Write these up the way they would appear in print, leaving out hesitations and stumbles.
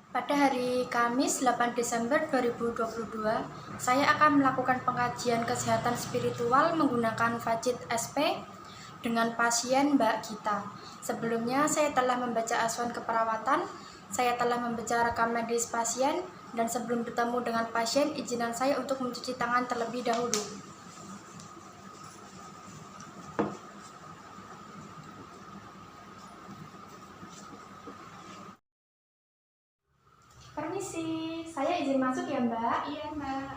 Pada hari Kamis 8 Desember 2022, saya akan melakukan pengkajian kesehatan spiritual menggunakan Fajit SP dengan pasien Mbak Gita. Sebelumnya saya telah membaca acuan keperawatan, saya telah membaca rekam medis pasien, dan sebelum bertemu dengan pasien, izinkan saya untuk mencuci tangan terlebih dahulu. Permisi, saya izin masuk ya Mbak? Iya Mbak.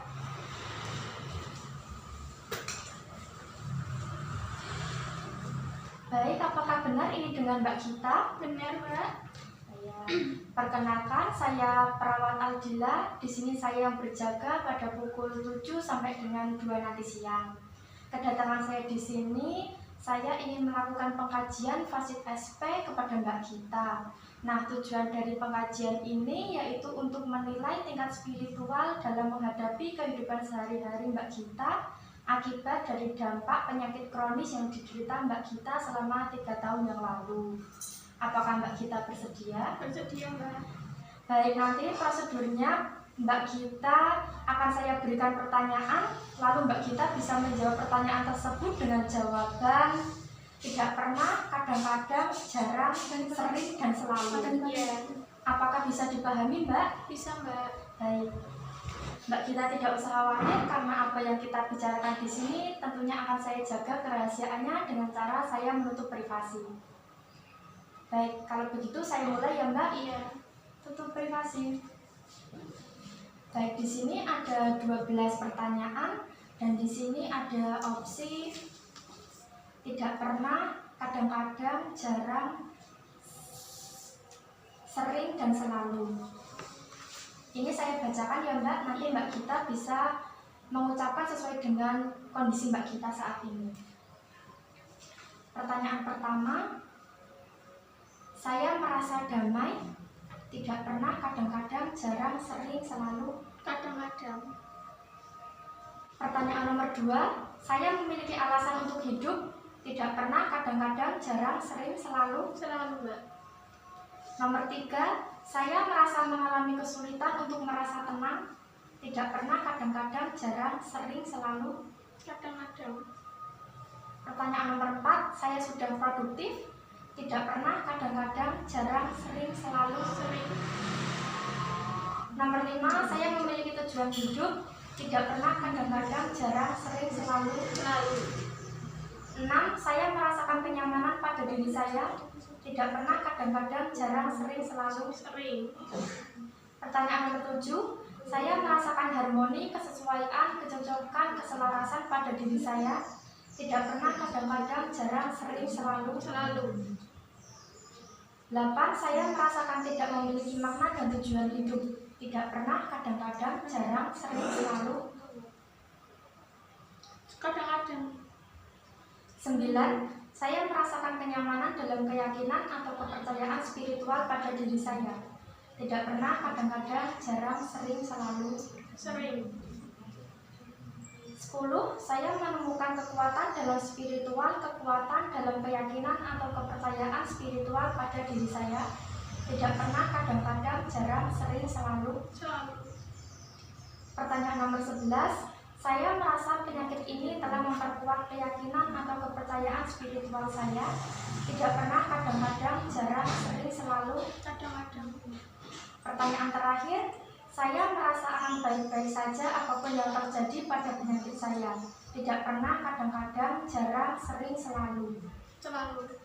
Baik, apakah benar ini dengan Mbak Gita? Benar Mbak. Perkenalkan, saya perawat Aldila. Di sini saya yang berjaga pada pukul 7 sampai dengan 2 nanti siang. Kedatangan saya di sini, saya ingin melakukan pengkajian Fajit SP kepada Mbak Gita. Nah, tujuan dari pengkajian ini yaitu untuk menilai tingkat spiritual dalam menghadapi kehidupan sehari-hari Mbak Gita akibat dari dampak penyakit kronis yang diderita Mbak Gita selama 3 tahun yang lalu. Apakah Mbak Gita bersedia? Bersedia Mbak. Baik, nanti prosedurnya Mbak Gita akan saya berikan pertanyaan, lalu Mbak Gita bisa menjawab pertanyaan tersebut dengan jawaban tidak pernah, kadang-kadang, jarang, sering, dan selalu. Iya. Apakah bisa dipahami Mbak? Bisa Mbak. Baik, Mbak Gita tidak usah khawatir karena apa yang kita bicarakan di sini tentunya akan saya jaga kerahasiaannya dengan cara saya menutup privasi. Baik, kalau begitu saya mulai ya Mbak. Iya. Tutup privasi. Baik, di sini ada 12 pertanyaan dan di sini ada opsi tidak pernah, kadang-kadang, jarang, sering, dan selalu. Ini saya bacakan ya Mbak, nanti Mbak Gita bisa mengucapkan sesuai dengan kondisi Mbak Gita saat ini. Pertanyaan pertama, saya merasa damai, tidak pernah, kadang-kadang, jarang, sering, selalu. Kadang-kadang. Pertanyaan nomor 2, saya memiliki alasan untuk hidup, tidak pernah, kadang-kadang, jarang, sering, selalu. Selalu Mbak. Nomor 3, saya merasa mengalami kesulitan untuk merasa tenang, tidak pernah, kadang-kadang, jarang, sering, selalu. Kadang-kadang. Pertanyaan nomor 4, saya sudah produktif, tidak pernah, kadang-kadang, jarang, sering, selalu. Sering. Nomor 5, saya memiliki tujuan hidup, tidak pernah, kadang-kadang, jarang, sering, selalu. Selalu. 6, saya merasakan kenyamanan pada diri saya, tidak pernah, kadang-kadang, jarang, sering, selalu. Sering. Pertanyaan nomor 7, saya merasakan harmoni, kesesuaian, kecocokan, keselarasan pada diri saya, tidak pernah, kadang-kadang, jarang, sering, selalu. Selalu. 8, saya merasakan tidak memiliki makna dan tujuan hidup, tidak pernah, kadang-kadang, jarang, sering, selalu. Kadang-kadang. 9, saya merasakan kenyamanan dalam keyakinan atau kepercayaan spiritual pada diri saya, tidak pernah, kadang-kadang, jarang, sering, selalu. Sering. 10, saya menemukan kekuatan dalam spiritual, kekuatan dalam keyakinan atau kepercayaan spiritual pada diri saya, tidak pernah, kadang-kadang, jarang, sering, selalu. Selalu. Pertanyaan nomor 11, saya merasa penyakit ini telah memperkuat keyakinan atau kepercayaan spiritual saya, tidak pernah, kadang-kadang, jarang, sering, selalu. Kadang-kadang. Pertanyaan terakhir, saya merasa akan baik-baik saja apapun yang terjadi pada penyakit saya, tidak pernah, kadang-kadang, jarang, sering, selalu. Selalu.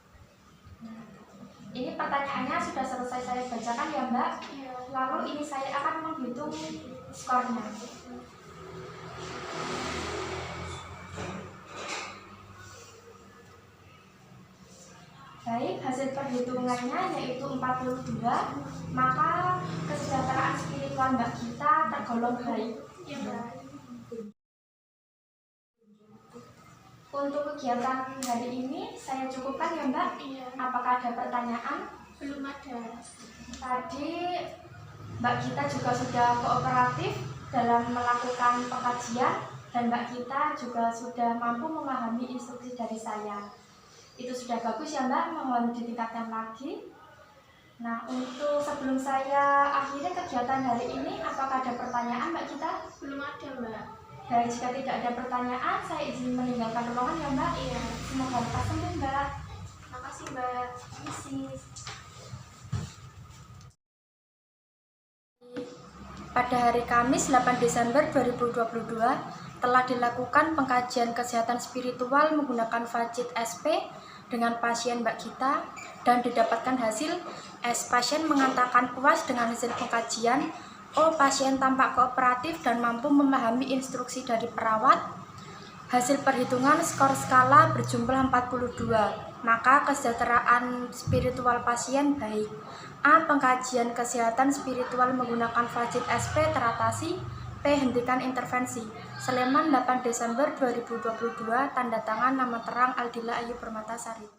Ini pertanyaannya sudah selesai saya bacakan ya Mbak. Iya. Lalu ini saya akan menghitung skornya. Baik, hasil perhitungannya yaitu 42, maka kesejahteraan spiritual Mbak Gita tergolong baik. Iya Mbak. Untuk kegiatan hari ini saya cukupkan ya Mbak. Iya. Apakah ada pertanyaan? Belum ada. Tadi Mbak Gita juga sudah kooperatif dalam melakukan pengkajian dan Mbak Gita juga sudah mampu memahami instruksi dari saya. Itu sudah bagus ya Mbak, mohon ditingkatkan lagi. Nah, untuk sebelum saya akhiri kegiatan hari ini, apakah ada pertanyaan Mbak Gita? Belum ada, Mbak. Baik, jika tidak ada pertanyaan, saya izin meninggalkan ruangan ya Mbak. Iya. Semoga lekas sembuh Mbak. Terima kasih, Mbak. Misi. Pada hari Kamis 8 Desember 2022 telah dilakukan pengkajian kesehatan spiritual menggunakan Fajit SP dengan pasien Mbak Gita dan didapatkan hasil S. Pasien mengatakan puas dengan hasil pengkajian. O. Pasien tampak kooperatif dan mampu memahami instruksi dari perawat. Hasil perhitungan skor skala berjumlah 42, maka kesejahteraan spiritual pasien baik. A. Pengkajian kesehatan spiritual menggunakan Fajit SP teratasi. P. Hentikan intervensi. Sleman 8 Desember 2022, tanda tangan nama terang Aldila Ayu Permatasari.